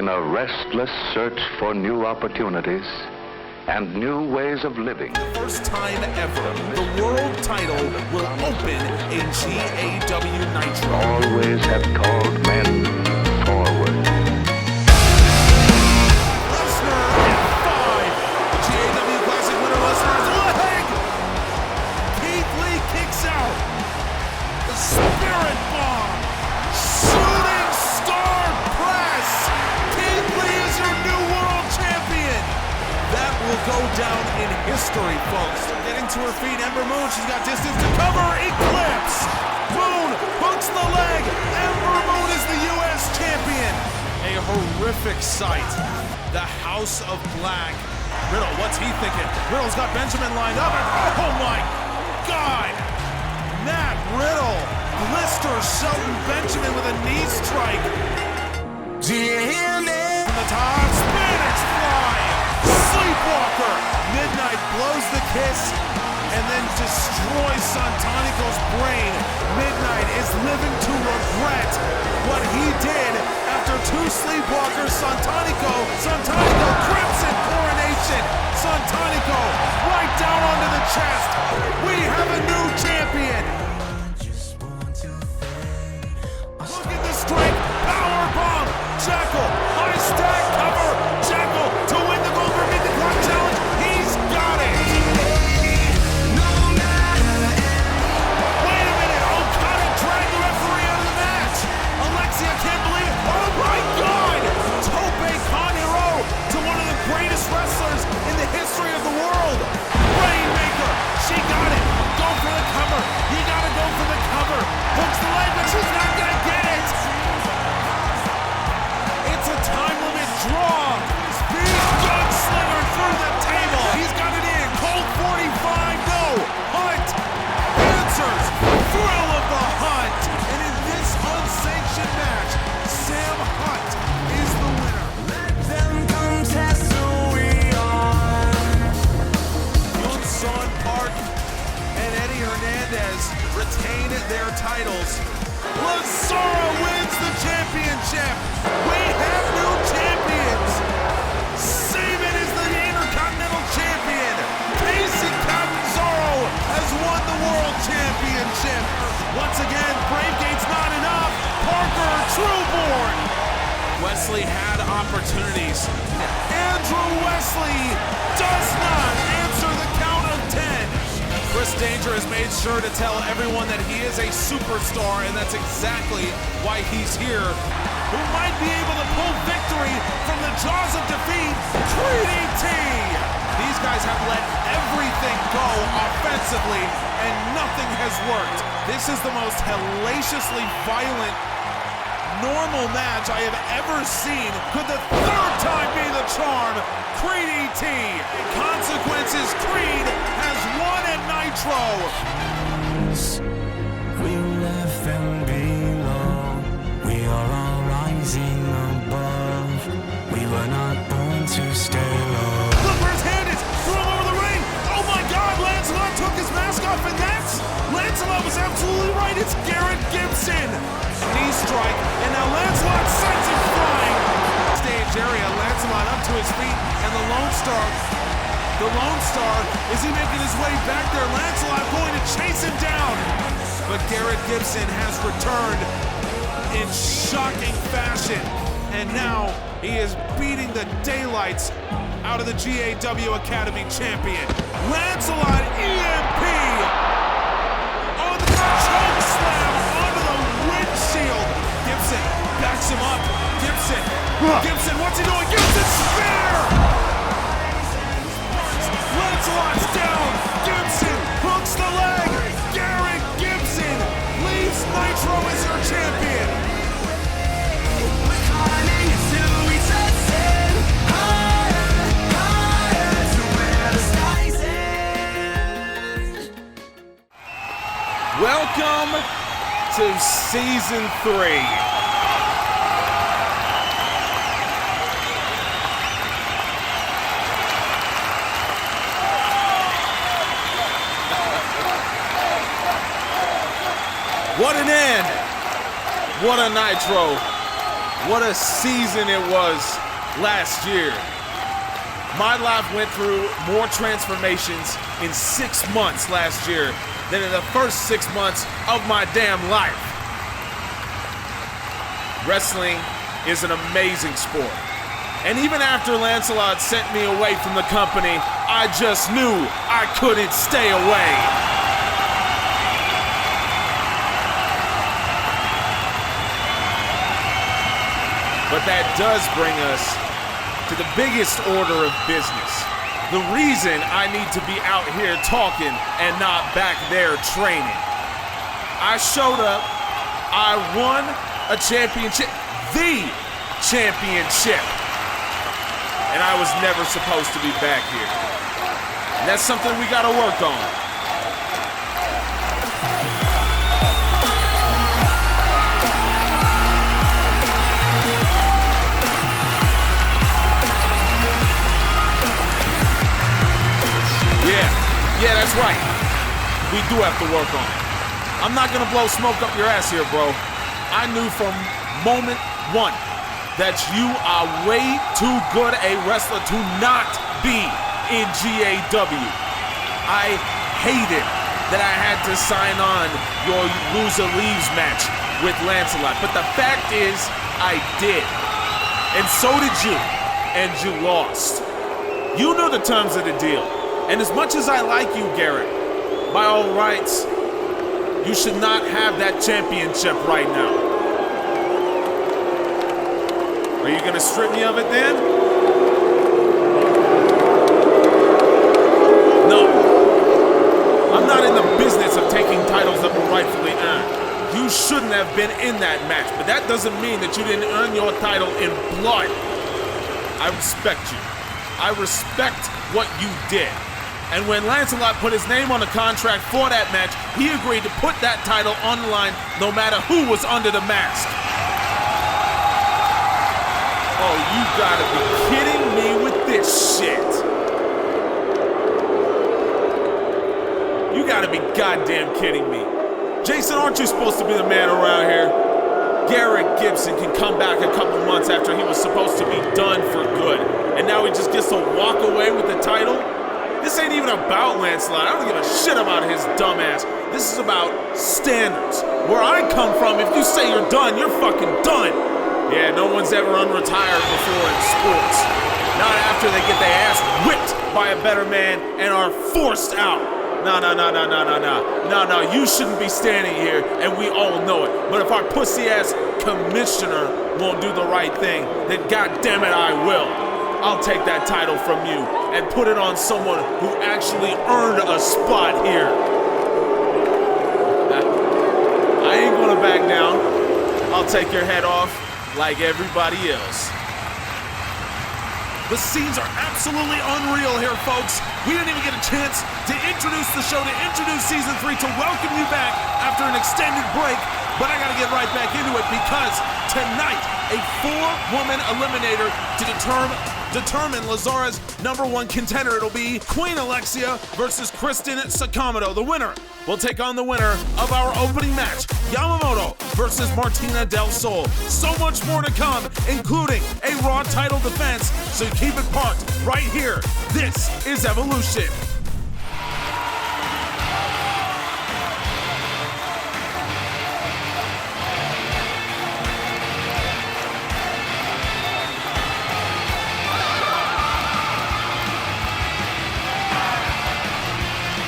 in a restless search for new opportunities and new ways of living. First time ever, the world title will open in GAW Nitro. Always have called men forward. Lesnar in 5. The GAW Classic winner, Lesnar's leg. Keith Lee kicks out. The Spirit Bomb. Shooting Star Press. Keith Lee is your new world champion. That will go down in history, folks. Getting to her feet, Ember Moon, she's got distance to cover. Eclipse! Moon hooks the leg. Ember Moon is the U.S. champion. A horrific sight. The House of Black. Riddle, what's he thinking? Riddle's got Benjamin lined up. And oh my God! Matt Riddle blisters Shelton Benjamin with a knee strike. From the top, Spanish fly. Sleepwalker. Midnight blows the kiss and then destroys Santanico's brain. Midnight is living to regret what he did after 2 sleepwalkers. Santanico Crimson Coronation. Santanico right down onto the chest. We have a new champion. Look at the strike. Power bomb. Jackal. High stack cover. Jackal to win the Goldberg Beat the Clock Challenge. He's got it. Wait a minute. Okada dragged the referee out of the match. Alexia can't believe it. Oh my God. Tope Con Hero to one of the greatest wrestlers in the history of the world. Rainmaker. She got it. Go for the cover. You gotta go for the cover. Hooks the leg, but she's not gonna get it. It's a time limit draw. Speed gunslinger through the table. He's got it in. Cold 45. No. Hunt answers. Thrill of the hunt. And in this unsanctioned match, Sam Hunt is the winner. Let them come test who we are. Yamamoto and Eddie Hernandez retain their titles. Lazaro wins the championship. We have new champions. Saban is the Intercontinental Champion. Casey Catanzaro has won the World Championship. Once again, Bravegate's not enough. Parker Trueborn. Wesley had opportunities. Andrew Wesley does not answer the count of 10. Chris Danger has made sure to tell everyone that he is a superstar, and that's exactly why he's here. Who might be able to pull victory from the jaws of defeat? DDT! These guys have let everything go offensively, and nothing has worked. This is the most hellaciously violent normal match I have ever seen. Could the third time be the charm? Creed E.T. Consequences, Creed has won at Nitro. We left them below. We are all rising above. We were not born to stay low. Look where his hand is. Throw him over the ring. Oh my God, Lancelot took his mask off, and that's... Lancelot was absolutely right. It's Garrett Gibson. Knee strike, and now Lancelot sends him flying. Stage area, Lancelot up to his feet, and the Lone Star, is he making his way back there? Lancelot going to chase him down. But Garrett Gibson has returned in shocking fashion, and now he is beating the daylights out of the GAW Academy champion. Lancelot EMP on the choke slam onto the windshield. Gibson backs him up. Gibson, what's he doing? Gibson spear! Lancelot's down. Gibson hooks the leg. Garrett Gibson leaves Nitro as your champion. We're climbing till we ascend higher, higher to where the skies end. Welcome to Season 3. What an end! What a Nitro! What a season it was last year. My life went through more transformations in 6 months last year than in the first 6 months of my damn life. Wrestling is an amazing sport. And even after Lancelot sent me away from the company, I just knew I couldn't stay away. But that does bring us to the biggest order of business. The reason I need to be out here talking and not back there training. I showed up, I won a championship, the championship. And I was never supposed to be back here. And that's something we gotta work on. Yeah, that's right. We do have to work on it. I'm not gonna blow smoke up your ass here, bro. I knew from moment one that you are way too good a wrestler to not be in GAW. I hated that I had to sign on your loser leaves match with Lancelot, but the fact is, I did. And so did you, and you lost. You knew the terms of the deal. And as much as I like you, Garrett, by all rights, you should not have that championship right now. Are you gonna strip me of it then? No. I'm not in the business of taking titles that were rightfully earned. You shouldn't have been in that match, but that doesn't mean that you didn't earn your title in blood. I respect you. I respect what you did. And when Lancelot put his name on the contract for that match, he agreed to put that title on the line no matter who was under the mask. Oh, you gotta be kidding me with this shit. You gotta be goddamn kidding me. Jason, aren't you supposed to be the man around here? Garrett Gibson can come back a couple months after he was supposed to be done for good. And now he just gets to walk away with the title? This ain't even about Lancelot. I don't give a shit about his dumb ass. This is about standards. Where I come from, if you say you're done, you're fucking done. Yeah, no one's ever unretired before in sports. Not after they get their ass whipped by a better man and are forced out. No, you shouldn't be standing here, and we all know it. But if our pussy-ass commissioner won't do the right thing, then goddammit I will. I'll take that title from you and put it on someone who actually earned a spot here. I ain't gonna back down. I'll take your head off like everybody else. The scenes are absolutely unreal here, folks. We didn't even get a chance to introduce the show, to introduce Season 3, to welcome you back after an extended break. But I gotta get right back into it because tonight, a 4-woman eliminator to determine Lazara's #1 contender. It'll be Queen Alexia versus Kristin Sakamoto. The winner will take on the winner of our opening match, Yamamoto versus Martina Del Sol. So much more to come, including a Raw title defense, so keep it parked right here. This is Evolution.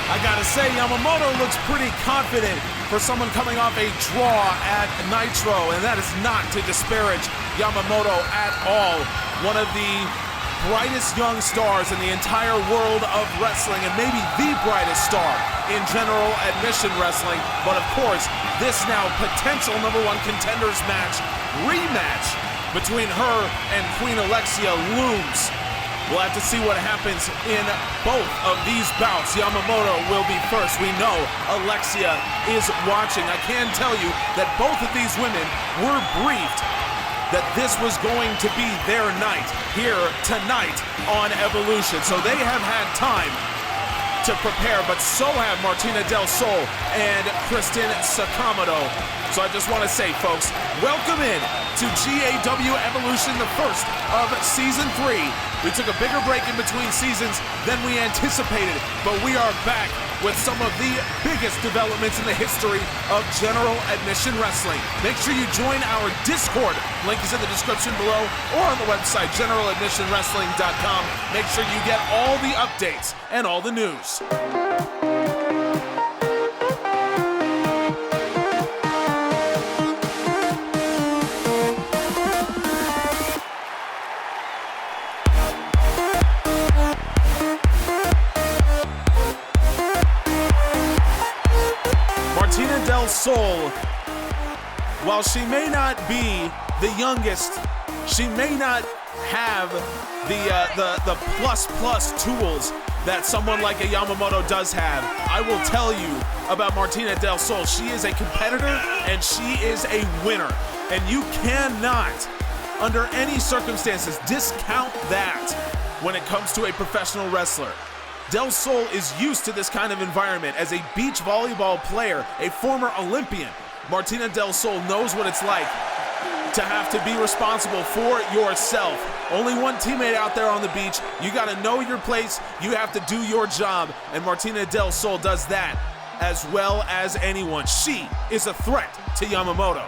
I gotta say, Yamamoto looks pretty confident for someone coming off a draw at Nitro, and that is not to disparage Yamamoto at all. One of the brightest young stars in the entire world of wrestling, and maybe the brightest star in general admission wrestling. But of course, this now potential #1 contenders match, rematch between her and Queen Alexia looms. We'll have to see what happens in both of these bouts. Yamamoto will be first. We know Alexia is watching. I can tell you that both of these women were briefed that this was going to be their night here tonight on Evolution. So they have had time to prepare, but so have Martina Del Sol and Kristin Sakamoto. So I just want to say, folks, welcome in to GAW Evolution, the first of Season 3. We took a bigger break in between seasons than we anticipated, but we are back with some of the biggest developments in the history of General Admission Wrestling. Make sure you join our Discord. Link is in the description below or on the website, generaladmissionwrestling.com. Make sure you get all the updates and all the news. Martina Del Sol, while she may not be the youngest, she may not have the plus tools that someone like a Yamamoto does have. I will tell you about Martina Del Sol. She is a competitor and she is a winner. And you cannot, under any circumstances, discount that when it comes to a professional wrestler. Del Sol is used to this kind of environment. As a beach volleyball player, a former Olympian, Martina Del Sol knows what it's like to have to be responsible for yourself. Only one teammate out there on the beach. You got to know your place. You have to do your job. And Martina Del Sol does that as well as anyone. She is a threat to Yamamoto.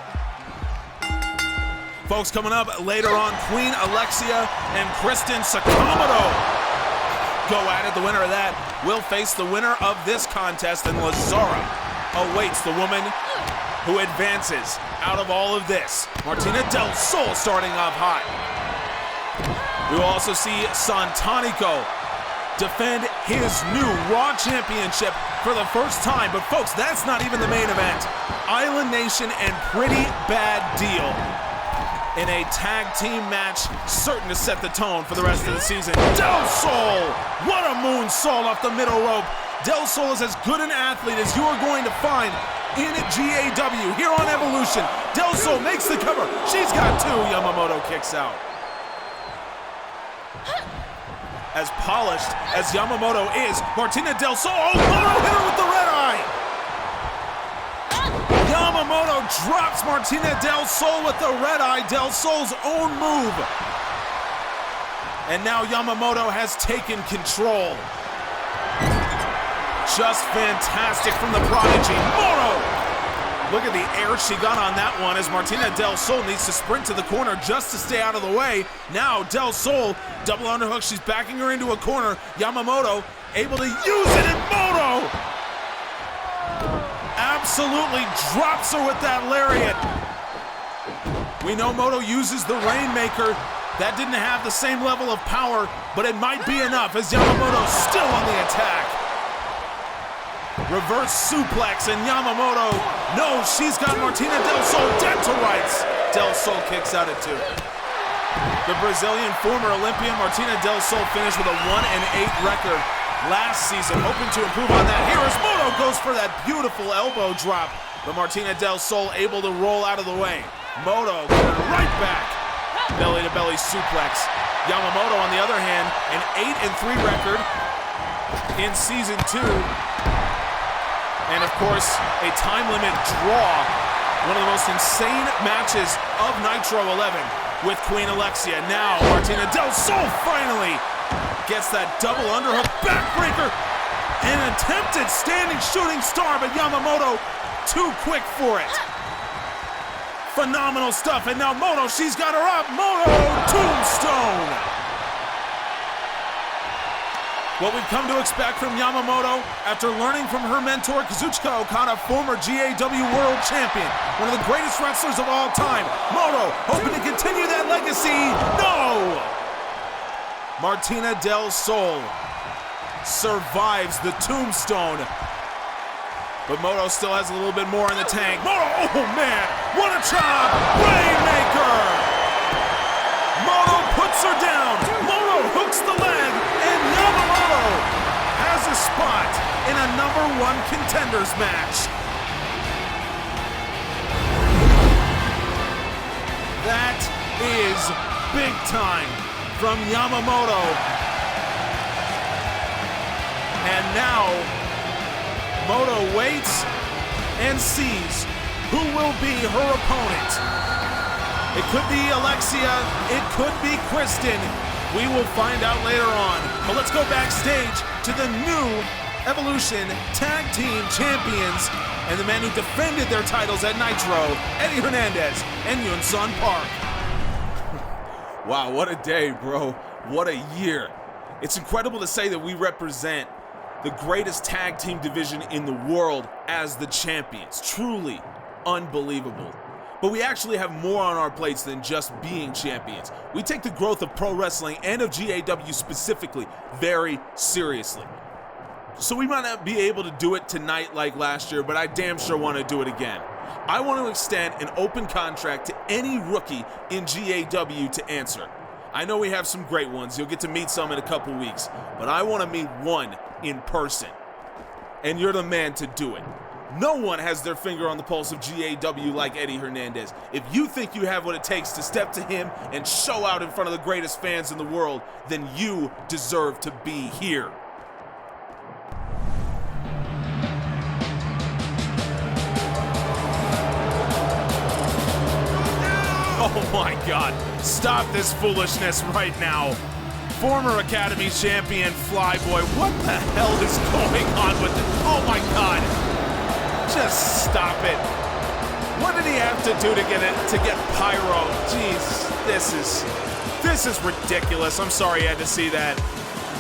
Folks, coming up later on, Queen Alexia and Kristin Sakamoto go at it. The winner of that will face the winner of this contest, and Lazara awaits the woman who advances out of all of this. Martina Del Sol starting off hot. We will also see Santanico defend his new Raw Championship for the first time. But folks, that's not even the main event. Island Nation and Pretty Bad Deal in a tag team match, certain to set the tone for the rest of the season. Del Sol! What a moonsault off the middle rope. Del Sol is as good an athlete as you are going to find in GAW here on Evolution. Del Sol makes the cover. She's got two. Yamamoto kicks out. As polished as Yamamoto is, Martina Del Sol, oh, Moto hit her with the red eye. Yamamoto drops Martina Del Sol with the red eye, Del Sol's own move. And now Yamamoto has taken control. Just fantastic from the prodigy. Moto! Look at the air she got on that one as Martina Del Sol needs to sprint to the corner just to stay out of the way. Now Del Sol, double underhook, she's backing her into a corner. Yamamoto able to use it, and Moto absolutely drops her with that lariat. We know Moto uses the Rainmaker. That didn't have the same level of power, but it might be enough as Yamamoto's still on the attack. Reverse suplex, and Yamamoto knows she's got Martina Del Sol dead to rights. Del Sol kicks out at 2. The Brazilian former Olympian Martina Del Sol finished with a 1-8 record last season, hoping to improve on that. Here as Moto goes for that beautiful elbow drop, but Martina Del Sol able to roll out of the way. Moto going right back. Belly-to-belly suplex. Yamamoto, on the other hand, an 8-3 record in Season 2. And of course, a time limit draw. One of the most insane matches of Nitro 11 with Queen Alexia. Now, Martina Del Sol finally gets that double underhook backbreaker. An attempted standing shooting star, but Yamamoto too quick for it. Phenomenal stuff, and now Moto, she's got her up. Moto tombstone. What we've come to expect from Yamamoto after learning from her mentor, Kazuchika Okada, former GAW World Champion, one of the greatest wrestlers of all time. Moto hoping to continue that legacy. No! Martina Del Sol survives the tombstone. But Moto still has a little bit more in the tank. Moto, oh man, what a chop! Rainmaker! Moto puts her down. Moto hooks the leg, and Yamamoto has a spot in a #1 contenders match. That is big time from Yamamoto. And now Moto waits and sees who will be her opponent. It could be Alexia, it could be Kristin. We will find out later on. But let's go backstage to the new Evolution Tag Team Champions and the man who defended their titles at Nitro, Eddie Hernandez and Park. Wow, what a day, bro. What a year. It's incredible to say that we represent the greatest tag team division in the world as the champions. Truly unbelievable. But we actually have more on our plates than just being champions. We take the growth of pro wrestling and of GAW specifically very seriously. So we might not be able to do it tonight like last year, but I damn sure want to do it again. I want to extend an open contract to any rookie in GAW to answer. I know we have some great ones. You'll get to meet some in a couple weeks, but I want to meet one in person. And you're the man to do it. No one has their finger on the pulse of GAW like Eddie Hernandez. If you think you have what it takes to step to him and show out in front of the greatest fans in the world, then you deserve to be here. Oh my God, stop this foolishness right now. Former Academy champion Flyboy, what the hell is going on with it? Oh my God, just stop it. What did he have to do to get pyro? Jeez, this is ridiculous. I'm sorry you had to see that.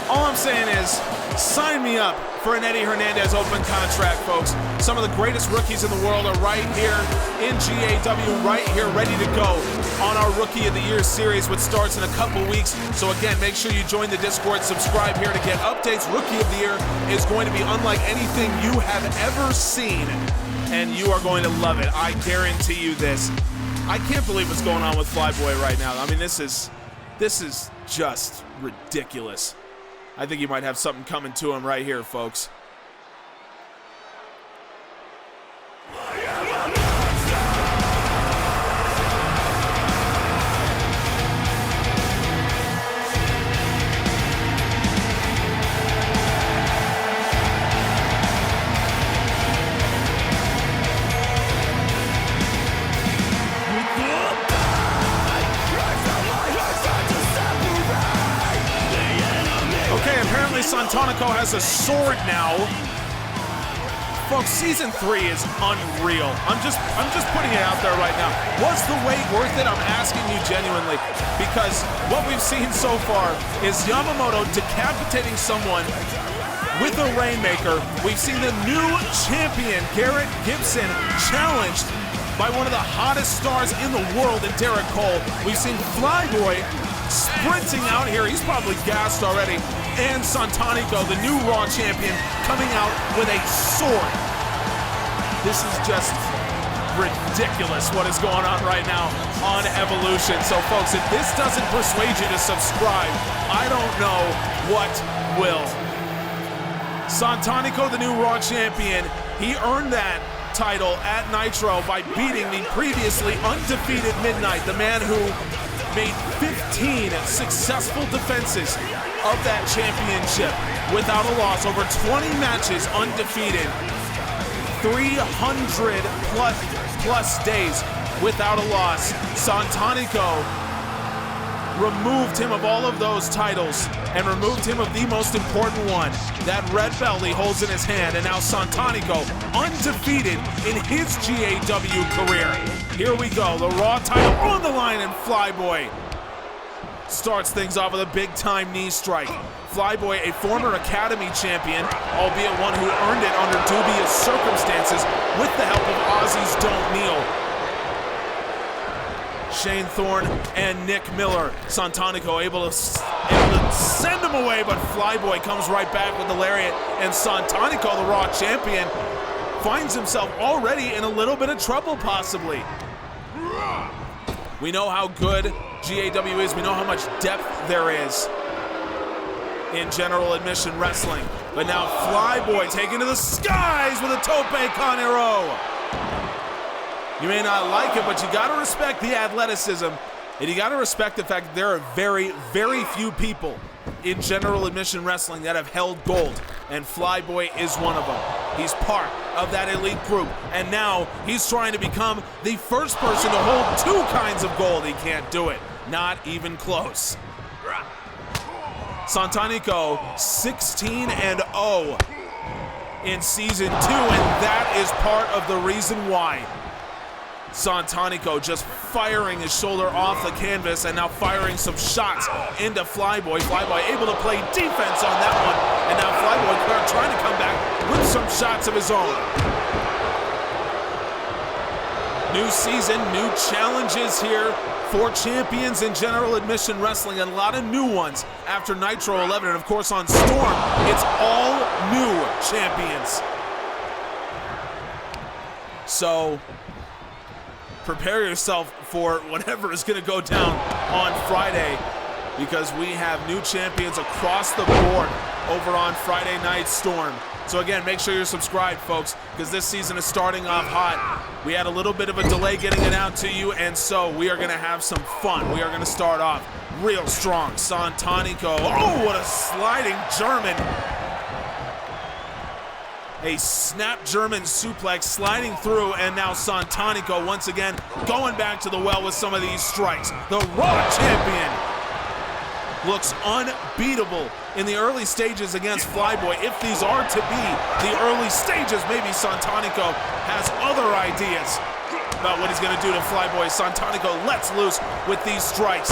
All I'm saying is, sign me up for an Eddie Hernandez open contract, folks. Some of the greatest rookies in the world are right here in GAW, right here, ready to go on our Rookie of the Year series, which starts in a couple weeks. So again, make sure you join the Discord, subscribe here to get updates. Rookie of the Year is going to be unlike anything you have ever seen, and you are going to love it. I guarantee you this. I can't believe what's going on with Flyboy right now. I mean, this is just ridiculous. I think he might have something coming to him right here, folks. Apparently Santanico has a sword now. Folks, season 3 is unreal. I'm just putting it out there right now. Was the wait worth it? I'm asking you genuinely, because what we've seen so far is Yamamoto decapitating someone with a Rainmaker. We've seen the new champion, Garrett Gibson, challenged by one of the hottest stars in the world in Garrett Cole. We've seen Flyboy sprinting out here. He's probably gassed already. And Santanico, the new Raw champion, coming out with a sword. This is just ridiculous what is going on right now on Evolution. So folks, if this doesn't persuade you to subscribe, I don't know what will. Santanico, the new Raw champion, he earned that title at Nitro by beating the previously undefeated Midnight, the man who made 15 successful defenses of that championship without a loss, over 20 matches undefeated, 300 plus days without a loss. Santanico removed him of all of those titles and removed him of the most important one, that red belt he holds in his hand. And now Santanico undefeated in his GAW career. Here we go, the Raw title on the line, and Flyboy starts things off with a big-time knee strike. Flyboy, a former Academy champion, albeit one who earned it under dubious circumstances with the help of Ozzy's Don't Kneel. Shane Thorne and Nick Miller. Santanico able to send him away, but Flyboy comes right back with the lariat, and Santanico, the Raw champion, finds himself already in a little bit of trouble, possibly. We know how good GAW is. We know how much depth there is in general admission wrestling. But now Flyboy taken to the skies with a tope con hero. You may not like it, but you gotta respect the athleticism And you got to respect the fact that there are very, very few people in general admission wrestling that have held gold, and Flyboy is one of them. He's part of that elite group, and now he's trying to become the first person to hold 2 kinds of gold. He can't do it. Not even close. Santanico 16-0 in season 2, and that is part of the reason why. Santanico just firing his shoulder off the canvas and now firing some shots into Flyboy. Flyboy able to play defense on that one, and now Flyboy trying to come back with some shots of his own. New season, new challenges here for champions in general admission wrestling, and a lot of new ones after Nitro 11, and of course on Storm, it's all new champions. So prepare yourself for whatever is going to go down on Friday, because we have new champions across the board over on Friday Night Storm. So again, make sure you're subscribed, folks, because this season is starting off hot. We had a little bit of a delay getting it out to you, and so we are going to have some fun. We are going to start off real strong. Santanico, oh, what a sliding German. A snap German suplex sliding through, and now Santanico once again going back to the well with some of these strikes. The Raw champion looks unbeatable in the early stages against Flyboy. If these are to be the early stages, maybe Santanico has other ideas about what he's going to do to Flyboy. Santanico lets loose with these strikes,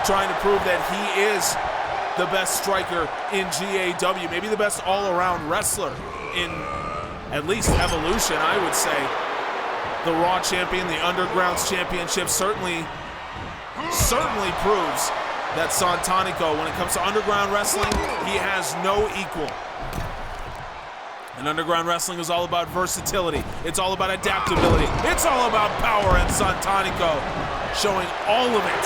trying to prove that he is the best striker in GAW, maybe the best all-around wrestler in at least Evolution, I would say. The Raw champion, the Underground's championship certainly proves that Santanico, when it comes to underground wrestling, he has no equal. And underground wrestling is all about versatility. It's all about adaptability. It's all about power, and Santanico showing all of it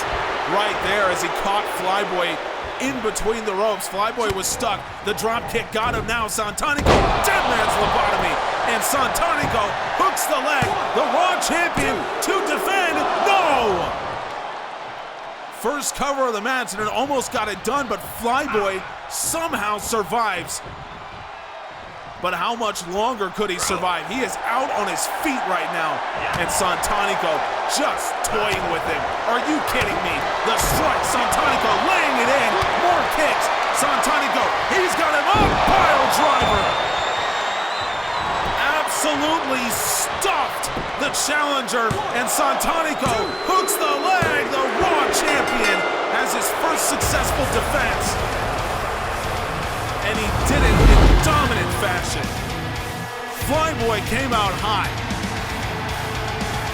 right there as he caught Flyboy in between the ropes. Flyboy was stuck. The drop kick got him now. Santanico, dead man's lobotomy. And Santanico hooks the leg. The Raw champion to defend. No! First cover of the match, and it almost got it done, but Flyboy somehow survives. But how much longer could he survive? He is out on his feet right now, and Santanico just toying with him. Are you kidding me? The strike, Santanico laying it in, more kicks. Santanico, he's got him up, pile driver. Absolutely stuffed the challenger, and Santanico hooks the leg. The Raw champion has his first successful defense, and he did it in dominant fashion. Flyboy came out hot.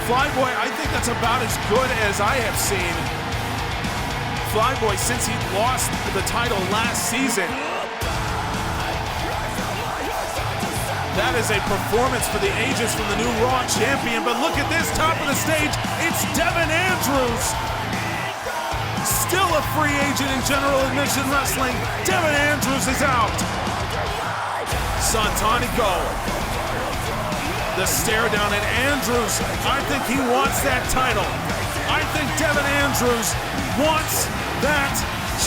Flyboy, I think that's about as good as I have seen Flyboy since he lost the title last season. That is a performance for the ages from the new Raw champion, but look at this top of the stage. It's Devin Andrews. Still a free agent in general admission wrestling. Devin Andrews is out. Santanico, the stare down, and Andrews, I think he wants that title. I think Devin Andrews wants that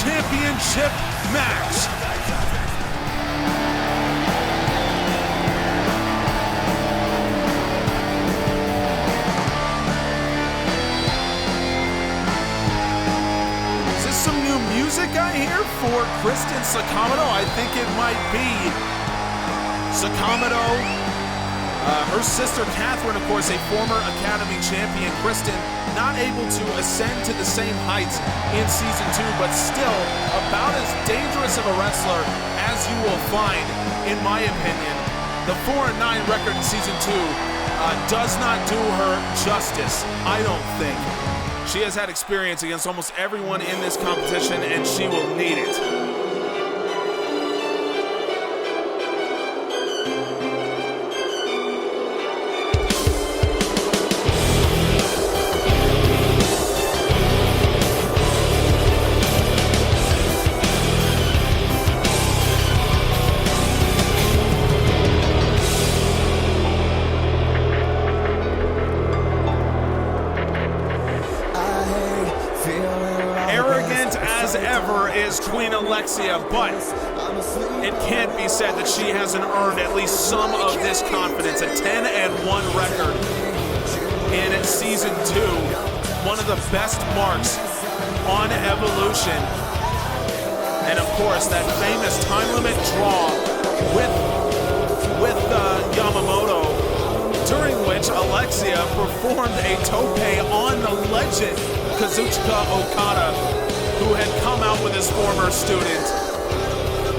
championship match. Is this some new music I hear for Kristin Sakamoto? I think it might be. Sakamoto, her sister Catherine, of course, a former Academy champion. Kristin not able to ascend to the same heights in season 2, but still about as dangerous of a wrestler as you will find, in my opinion. The 4-9 record in season 2 does not do her justice, I don't think. She has had experience against almost everyone in this competition, and she will need it. as ever is Queen Alexia, but it can't be said that she hasn't earned at least some of this confidence. A 10-1 record in season 2, one of the best marks on Evolution. And of course, that famous time limit draw with Yamamoto, during which Alexia performed a tope on the legend Kazuchika Okada, who had come out with his former student.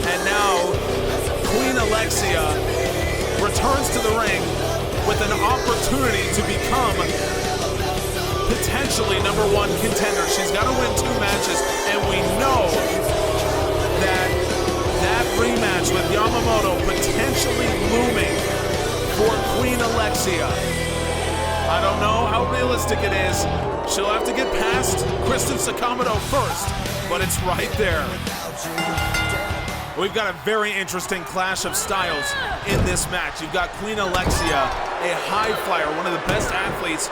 And now Queen Alexia returns to the ring with an opportunity to become potentially #1 contender. She's got to win 2 matches, and we know that rematch with Yamamoto potentially looming for Queen Alexia. I don't know how realistic it is. She'll have to get past Kristin Sakamoto first, but it's right there. We've got a very interesting clash of styles in this match. You've got Queen Alexia, a high flyer, one of the best athletes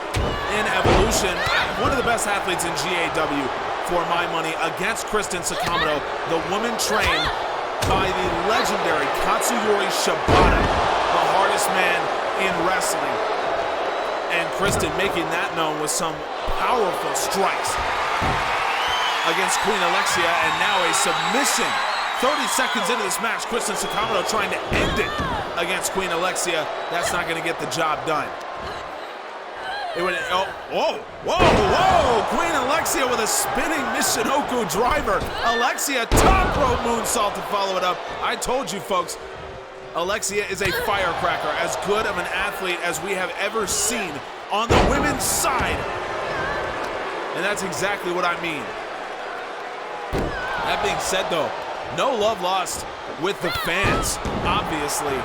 in Evolution, one of the best athletes in GAW for my money, against Kristin Sakamoto, the woman trained by the legendary Katsuyori Shibata, the hardest man in wrestling. And Kristin making that known with some powerful strikes against Queen Alexia, and now a submission. 30 seconds into this match, Kristin Sakamoto trying to end it against Queen Alexia. That's not going to get the job done. Whoa! Queen Alexia with a spinning Michinoku driver. Alexia top rope moonsault to follow it up. I told you folks, Alexia is a firecracker, as good of an athlete as we have ever seen on the women's side. And that's exactly what I mean. That being said though, no love lost with the fans, obviously.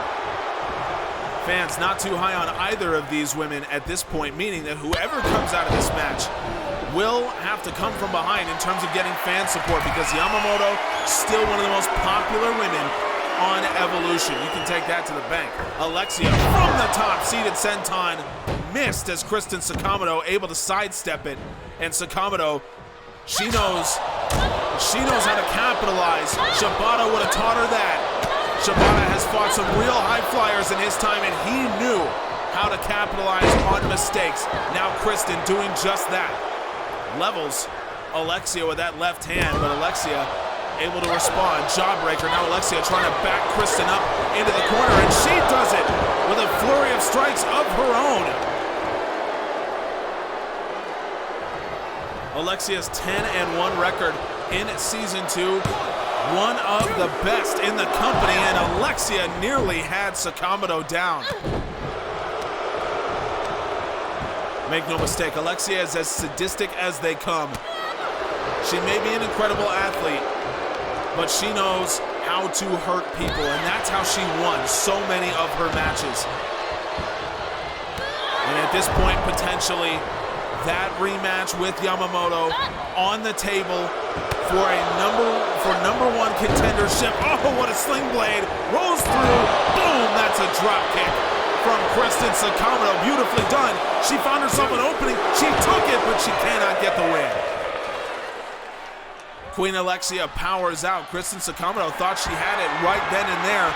Fans not too high on either of these women at this point, meaning that whoever comes out of this match will have to come from behind in terms of getting fan support, because Yamamoto, still one of the most popular women on Evolution. You can take that to the bank. Alexia from the top, seated senton, missed as Kristin Sakamoto able to sidestep it. And Sakamoto, she knows how to capitalize. Shibata would have taught her that. Shibata has fought some real high flyers in his time, and he knew how to capitalize on mistakes. Now Kristin doing just that. Levels Alexia with that left hand, but Alexia able to respond. Jawbreaker. Now Alexia trying to back Kristin up into the corner, and she does it with a flurry of strikes of her own. Alexia's 10-1 record in season 2. One of the best in the company, and Alexia nearly had Sakamoto down. Make no mistake, Alexia is as sadistic as they come. She may be an incredible athlete, but she knows how to hurt people, and that's how she won so many of her matches. And at this point, potentially, that rematch with Yamamoto on the table for number 1 contendership. Oh, what a sling blade. Rolls through. Boom, that's a drop kick from Kristin Sakamoto. Beautifully done. She found herself an opening. She took it, but she cannot get the win. Queen Alexia powers out. Kristin Sakamoto thought she had it right then and there.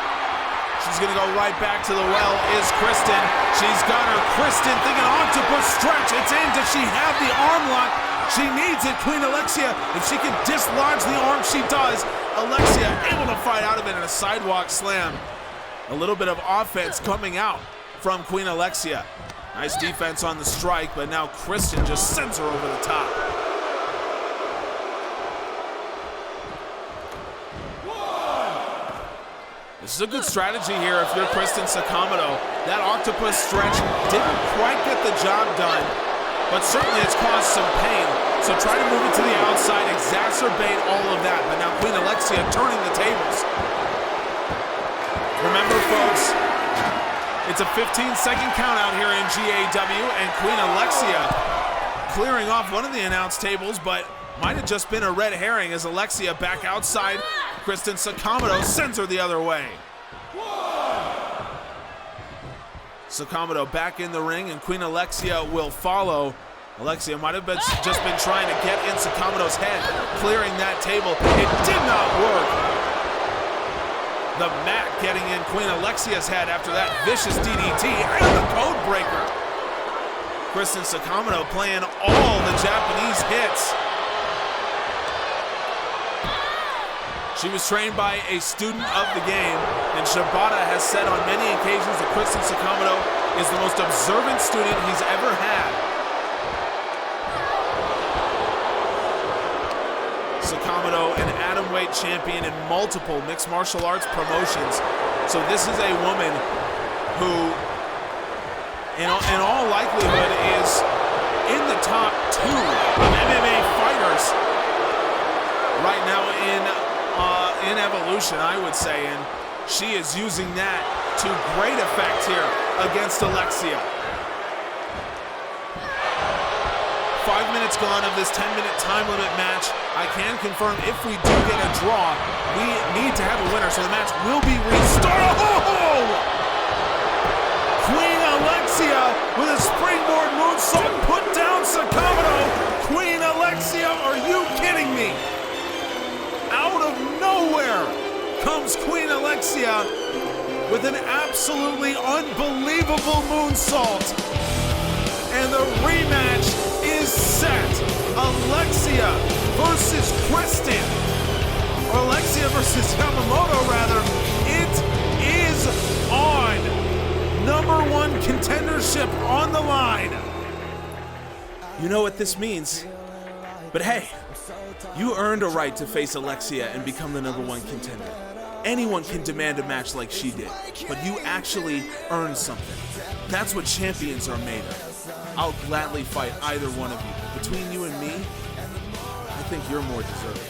She's gonna go right back to the well, is Kristin. She's got her. Kristin thinking octopus stretch. It's in. Does she have the arm lock? She needs it, Queen Alexia. If she can dislodge the arm, she does. Alexia able to fight out of it in a sidewalk slam. A little bit of offense coming out from Queen Alexia. Nice defense on the strike, but now Kristin just sends her over the top. This is a good strategy here if you're Kristin Sakamoto. That octopus stretch didn't quite get the job done, but certainly it's caused some pain. So try to move it to the outside, exacerbate all of that. But now Queen Alexia turning the tables. Remember, folks, it's a 15-second count out here in GAW, and Queen Alexia clearing off one of the announce tables, but might have just been a red herring as Alexia back outside. Kristin Sakamoto sends her the other way. Sakamoto back in the ring, and Queen Alexia will follow Alexia might have just been trying to get in Sakamoto's head, clearing that table. It did not work. The mat getting in Queen Alexia's head after that vicious DDT and the code breaker. Kristin Sakamoto playing all the Japanese hits. She was trained by a student of the game, and Shibata has said on many occasions that Kristin Sakamoto is the most observant student he's ever had. Sakamoto, an atomweight champion in multiple mixed martial arts promotions. So this is a woman who, in all likelihood, is in the top 2 of MMA fighters right now in Evolution, I would say, and she is using that to great effect here against Alexia. 5 minutes gone of this 10-minute time limit match. I can confirm if we do get a draw, we need to have a winner, so the match will be restarted. Oh! Queen Alexia with a springboard moonsault put down Sakamoto. Queen Alexia, are you kidding me? Out of nowhere comes Queen Alexia with an absolutely unbelievable moonsault. And the rematch is set. Alexia versus Kristin. Or Alexia versus Yamamoto, rather. It is on. #1 contendership on the line. You know what this means. But hey, you earned a right to face Alexia and become the #1 contender. Anyone can demand a match like she did, but you actually earned something. That's what champions are made of. I'll gladly fight either one of you. Between you and me, I think you're more deserving.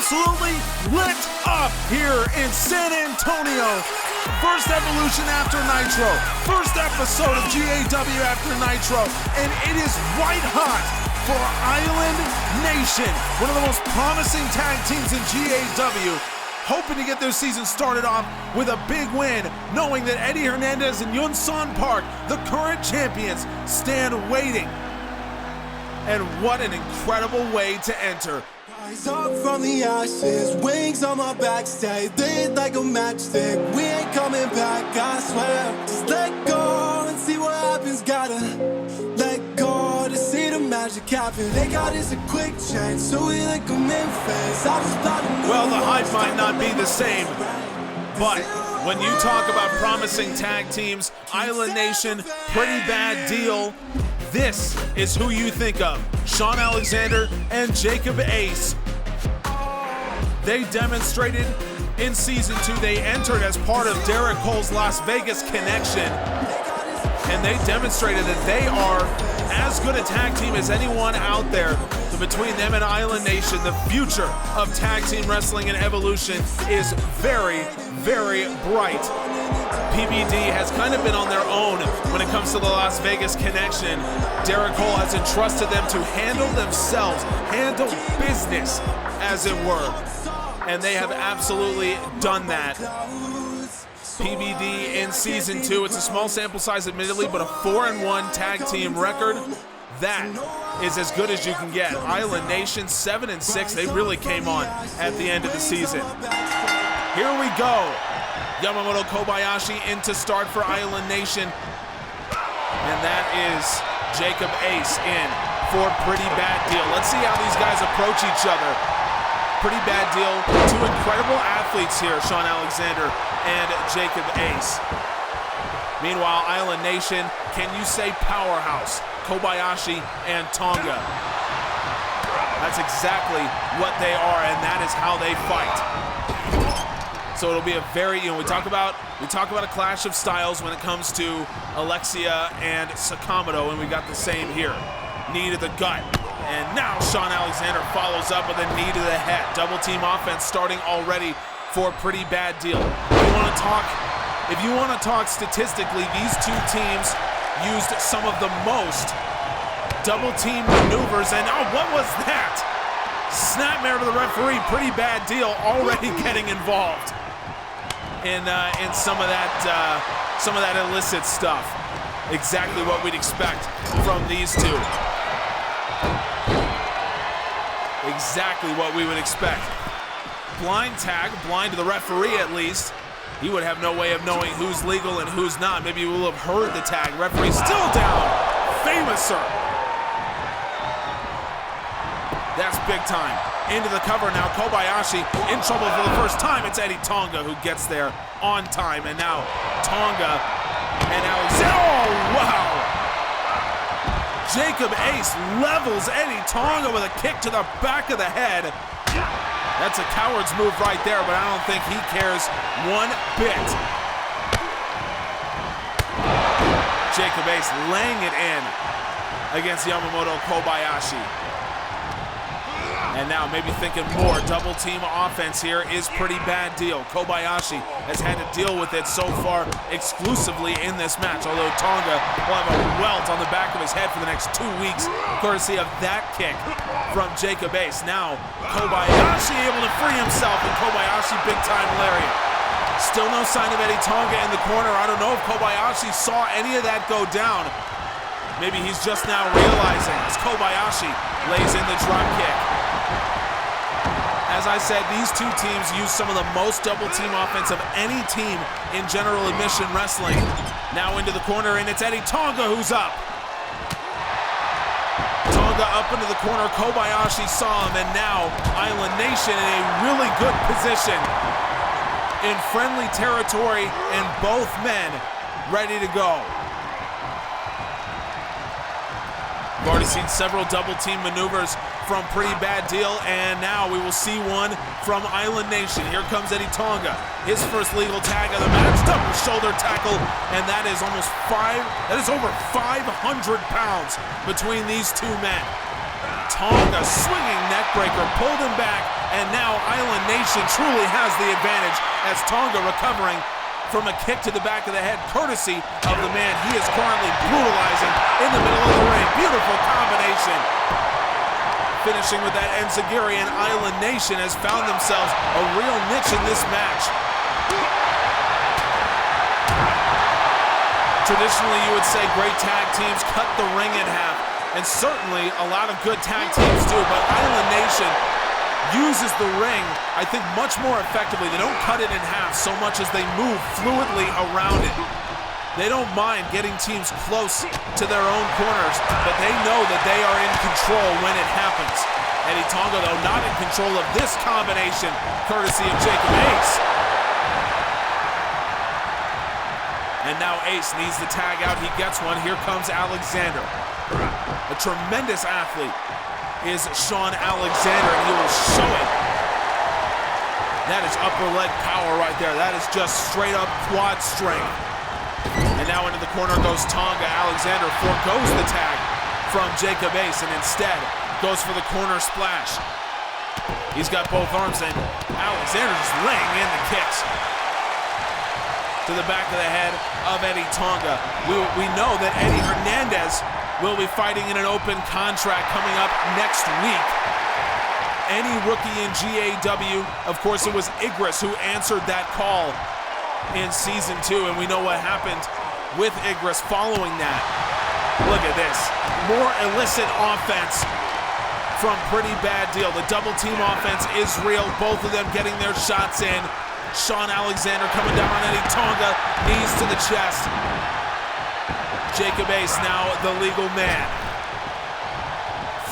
Absolutely lit up here in San Antonio. First Evolution after Nitro. First episode of GAW after Nitro. And it is white hot for Island Nation, one of the most promising tag teams in GAW, hoping to get their season started off with a big win, knowing that Eddie Hernandez and Yamamoto, the current champions, stand waiting. And what an incredible way to enter. Rise up from the ashes, wings on my back, stay lit like a matchstick. We ain't coming back, I swear. Just let go and see what happens. Gotta let go to see the magic happen. They got us a quick change, so we like a Memphis. Well, the hype might not be the same, but when you talk about promising tag teams, Island Nation, Pretty Bad Deal, this is who you think of. Sean Alexander and Jacob Ace. They demonstrated in season 2. They entered as part of Derek Cole's Las Vegas connection. And they demonstrated that they are as good a tag team as anyone out there. So between them and Island Nation, the future of tag team wrestling and Evolution is very, very bright. PBD has kind of been on their own when it comes to the Las Vegas connection. Derek Cole has entrusted them to handle themselves, handle business, as it were. And they have absolutely done that. PBD in season 2, it's a small sample size admittedly, but a 4-1 tag team record. That is as good as you can get. Island Nation 7-6, they really came on at the end of the season. Here we go. Yamamoto Kobayashi in to start for Island Nation. And that is Jacob Ace in for Pretty Bad Deal. Let's see how these guys approach each other. Pretty Bad Deal, two incredible athletes here, Sean Alexander and Jacob Ace. Meanwhile, Island Nation, can you say powerhouse? Kobayashi and Tonga. That's exactly what they are, and that is how they fight. So it'll be a very, we talk about a clash of styles when it comes to Alexia and Sakamoto, and we got the same here. Knee to the gut. And now Shawn Alexander follows up with a knee to the head. Double team offense starting already for a pretty bad deal. If you want to talk statistically, these two teams used some of the most double team maneuvers, and oh, what was that? Snapmare to the referee, pretty bad deal, already getting involved in some of that illicit stuff. Exactly what we'd expect from these two. Exactly what we would expect. Blind tag, blind to the referee at least. He would have no way of knowing who's legal and who's not. Maybe he will have heard the tag. Referee still down. Famouser. That's big time. Into the cover now. Kobayashi in trouble for the first time. It's Eddie Tonga who gets there on time. And now Tonga and Alexander. Oh, wow. Jacob Ace levels Eddie Tonga with a kick to the back of the head. That's a coward's move right there, but I don't think he cares one bit. Jacob Ace laying it in against Yamamoto Kobayashi. And now maybe thinking more. Double team offense here is pretty bad deal. Kobayashi has had to deal with it so far exclusively in this match, although Tonga will have a welt on the back of his head for the next 2 weeks, courtesy of that kick from Jacob Ace. Now Kobayashi able to free himself, and Kobayashi big time lariat. Still no sign of Eddie Tonga in the corner. I don't know if Kobayashi saw any of that go down. Maybe he's just now realizing as Kobayashi lays in the drop kick. As I said, these two teams use some of the most double team offense of any team in general admission wrestling. Now into the corner, and it's Eddie Tonga who's up. Tonga up into the corner. Kobayashi saw him, and now Island Nation in a really good position in friendly territory, and both men ready to go. We've already seen several double team maneuvers from Pretty Bad Deal, and now we will see one from Island Nation. Here comes Eddie Tonga, his first legal tag of the match, double shoulder tackle, and that is over 500 pounds between these two men. Tonga swinging neckbreaker, pulled him back, and now Island Nation truly has the advantage as Tonga recovering from a kick to the back of the head, courtesy of the man he is currently brutalizing in the middle of the ring. Beautiful combination. Finishing with that enziguri, and Island Nation has found themselves a real niche in this match. Traditionally, you would say great tag teams cut the ring in half, and certainly a lot of good tag teams do, but Island Nation uses the ring, I think, much more effectively. They don't cut it in half so much as they move fluidly around it. They don't mind getting teams close to their own corners, but they know that they are in control when it happens. Eddie Tonga, though, not in control of this combination, courtesy of Jacob Ace. And now Ace needs the tag out. He gets one. Here comes Alexander. A tremendous athlete is Shawn Alexander, and he will show it. That is upper leg power right there. That is just straight up quad strength. And now into the corner goes Tonga. Alexander forgoes the tag from Jacob Ace and instead goes for the corner splash. He's got both arms, and Alexander just laying in the kicks to the back of the head of Eddie Tonga. We know that Eddie Hernandez will be fighting in an open contract coming up next week. Any rookie in GAW, of course it was Igris who answered that call in season 2, and we know what happened with Igris following that. Look at this, more illicit offense from Pretty Bad Deal. The double team offense is real, both of them getting their shots in. Shawn Alexander coming down on Eddie Tonga, knees to the chest. Jacob Ace now the legal man.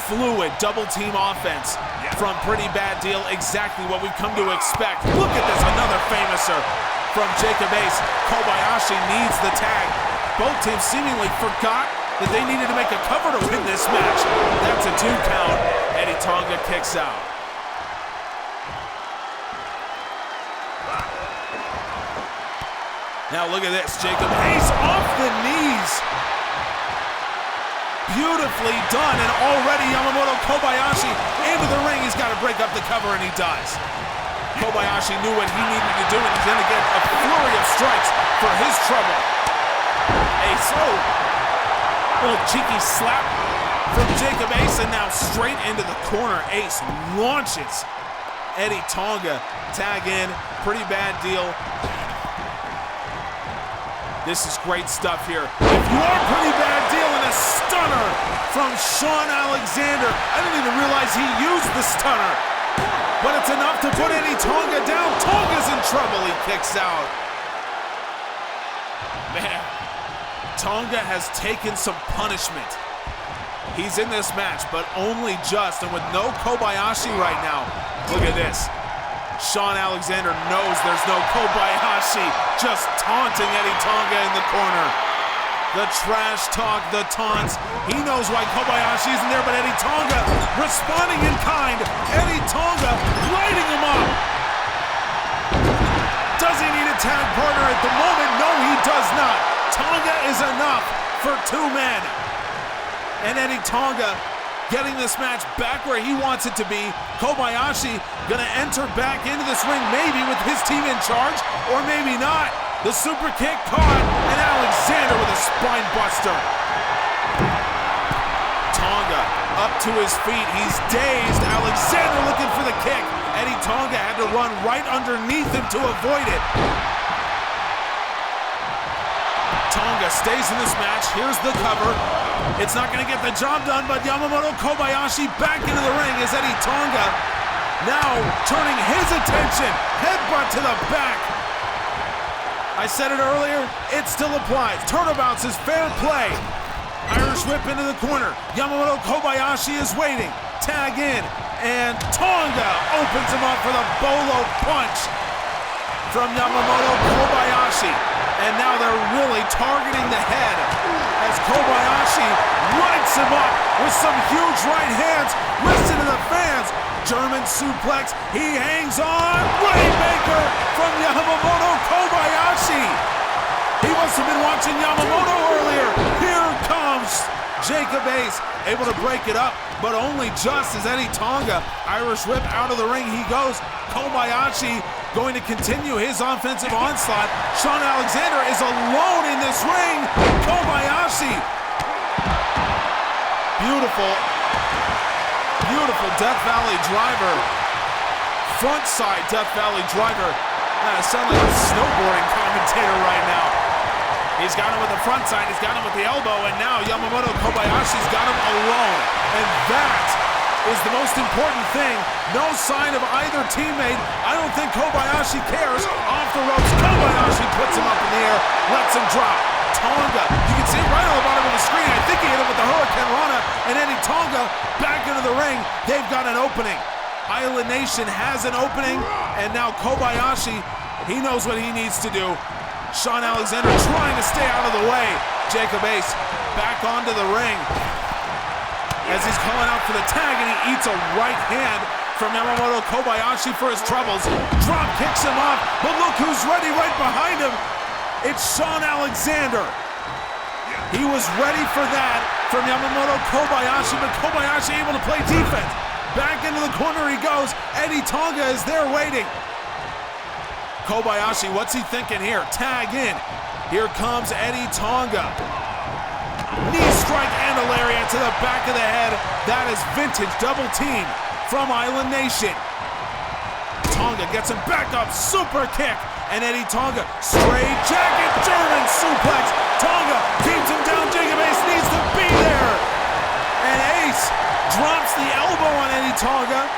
Fluid double team offense from Pretty Bad Deal, exactly what we've come to expect. Look at this, another famouser from Jacob Ace. Kobayashi needs the tag. Both teams seemingly forgot that they needed to make a cover to win this match. That's a 2 count. Eddie Tonga kicks out. Now look at this, Jacob Ace off the knees. Beautifully done, and already Yamamoto Kobayashi into the ring. He's got to break up the cover, and he does. Kobayashi knew what he needed to do, and he's going to get a flurry of strikes for his trouble. Ace, oh, little cheeky slap from Jacob Ace, and now straight into the corner. Ace launches Eddie Tonga. Tag in, pretty bad deal. This is great stuff here. If you are pretty bad deal, and a stunner from Shawn Alexander. I didn't even realize he used the stunner, but it's enough to put Eddie Tonga down. Tonga's in trouble, he kicks out. Man, Tonga has taken some punishment. He's in this match, but only just, and with no Kobayashi right now. Look at this. Shawn Alexander knows there's no Kobayashi, just taunting Eddie Tonga in the corner. The trash talk, the taunts. He knows why Kobayashi isn't there, but Eddie Tonga responding in kind. Eddie Tonga lighting him up. Does he need a tag partner at the moment? No, he does not. Tonga is enough for two men. And Eddie Tonga getting this match back where he wants it to be. Kobayashi gonna enter back into this ring, maybe with his team in charge, or maybe not. The super kick caught, and Alexander with a spine buster. Tonga up to his feet, he's dazed. Alexander looking for the kick. Eddie Tonga had to run right underneath him to avoid it. Tonga stays in this match. Here's the cover. It's not going to get the job done, but Yamamoto Kobayashi back into the ring as Eddie Tonga now turning his attention. Headbutt to the back. I said it earlier, it still applies. Turnabouts is fair play. Irish whip into the corner. Yamamoto Kobayashi is waiting. Tag in, and Tonga opens him up for the bolo punch from Yamamoto Kobayashi. And now they're really targeting the head as Kobayashi lights him up with some huge right hands. Listen to the fans. German suplex. He hangs on. Rainmaker from Yamamoto Kobayashi. He must have been watching Yamamoto earlier. Here comes Jacob Ace, able to break it up, but only just as Eddie Tonga. Irish whip out of the ring he goes. Kobayashi going to continue his offensive onslaught. Shawn Alexander is alone in this ring. Kobayashi. Beautiful, beautiful Death Valley driver. Front side Death Valley driver. I sound like a snowboarding commentator right now. He's got him with the front side, he's got him with the elbow, and now Yamamoto Kobayashi's got him alone. And that is the most important thing. No sign of either teammate. I don't think Kobayashi cares. Off the ropes, Kobayashi puts him up in the air, lets him drop. Tonga, you can see it right on the bottom of the screen. I think he hit him with the Hurricane Rana, and Eddie Tonga back into the ring. They've got an opening. Island Nation has an opening, and now Kobayashi, he knows what he needs to do. Shawn Alexander trying to stay out of the way. Jacob Ace back onto the ring as he's calling out for the tag, and he eats a right hand from Yamamoto Kobayashi for his troubles. Drop kicks him off, but look who's ready right behind him. It's Shawn Alexander. He was ready for that from Yamamoto Kobayashi, but Kobayashi able to play defense. Back into the corner he goes. Eddie Tonga is there waiting. Kobayashi, what's he thinking here? Tag in. Here comes Eddie Tonga. Knee strike and a lariat to the back of the head. That is vintage double team from Island Nation. Tonga gets him back up, super kick, and Eddie Tonga, straight jacket, German suplex. Tonga keeps him down, Jacob Ace needs to be there. And Ace drops the elbow on Eddie Tonga.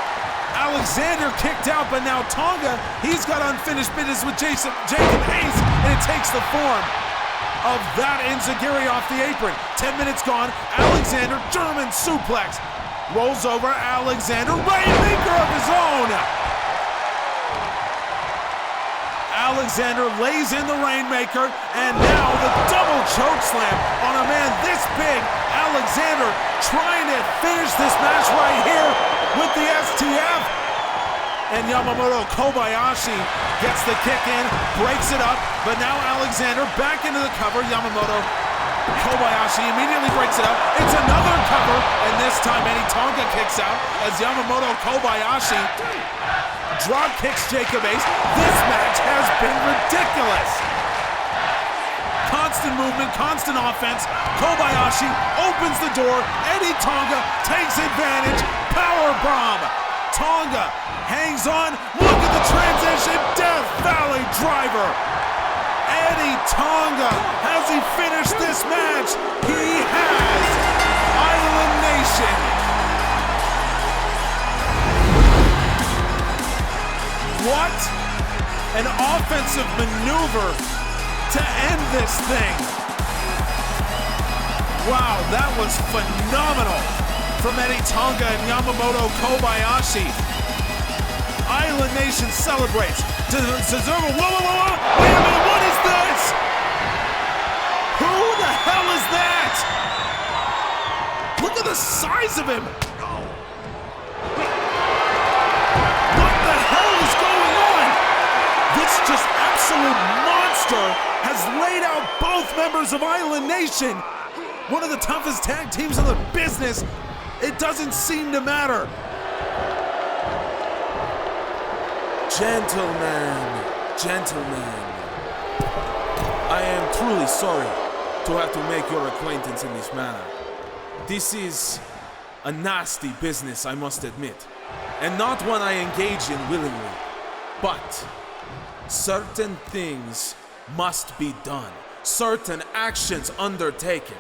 Alexander kicked out, but now Tonga, he's got unfinished business with Jacob Ace, and it takes the form of that enziguri off the apron. 10 minutes gone, Alexander, German suplex. Rolls over, Alexander, rainmaker of his own. Alexander lays in the rainmaker, and now the double choke slam on a man this big. Alexander trying to finish this match right here with the STF. and Yamamoto. Kobayashi gets the kick in, breaks it up, but now Alexander back into the cover. Yamamoto, Kobayashi immediately breaks it up. It's another cover, and this time Eddie Tonga kicks out as Yamamoto Kobayashi drop kicks Jacob Ace. This match has been ridiculous. Constant movement, constant offense. Kobayashi opens the door. Eddie Tonga takes advantage. Powerbomb. Tonga hangs on. Look at the transition. Death Valley driver. Eddie Tonga, has he finished this match? He has. Island Nation. What an offensive maneuver to end this thing. Wow, that was phenomenal from Eddie Tonga and Yamamoto Kobayashi. Island Nation celebrates. Cesaro, whoa, wait a minute, what is this? Who the hell is that? Look at the size of him. What the hell is going on? This just absolute monster has laid out both members of Island Nation. One of the toughest tag teams in the business. It doesn't seem to matter. Gentlemen, I am truly sorry to have to make your acquaintance in this manner. This is a nasty business, I must admit, and not one I engage in willingly. But certain things must be done, certain actions undertaken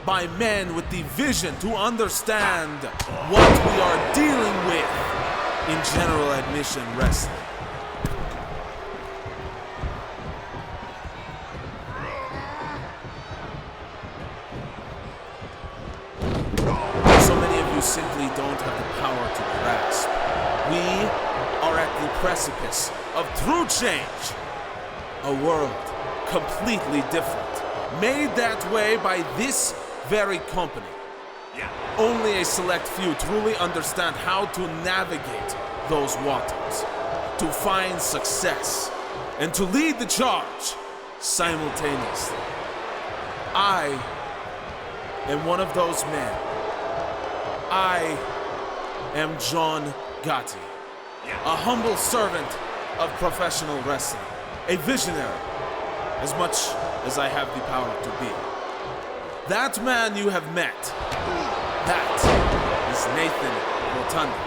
by men with the vision to understand what we are dealing with in general admission wrestling. So many of you simply don't have the power to grasp. We are at the precipice of true change. A world completely different, made that way by this very company. Only a select few truly understand how to navigate those waters, to find success, and to lead the charge simultaneously. I am one of those men. I am John Gotti, a humble servant of professional wrestling, a visionary, as much as I have the power to be. That man you have met, that is Nathan Rotunda.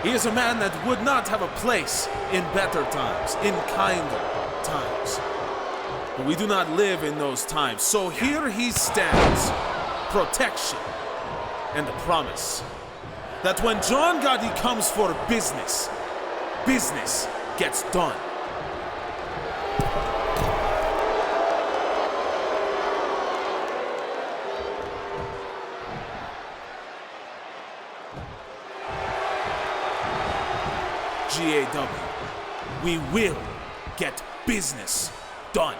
He is a man that would not have a place in better times, in kinder times. But we do not live in those times, so here he stands, protection and a promise that when John Gotti comes for business, business gets done. GAW, we will get business done.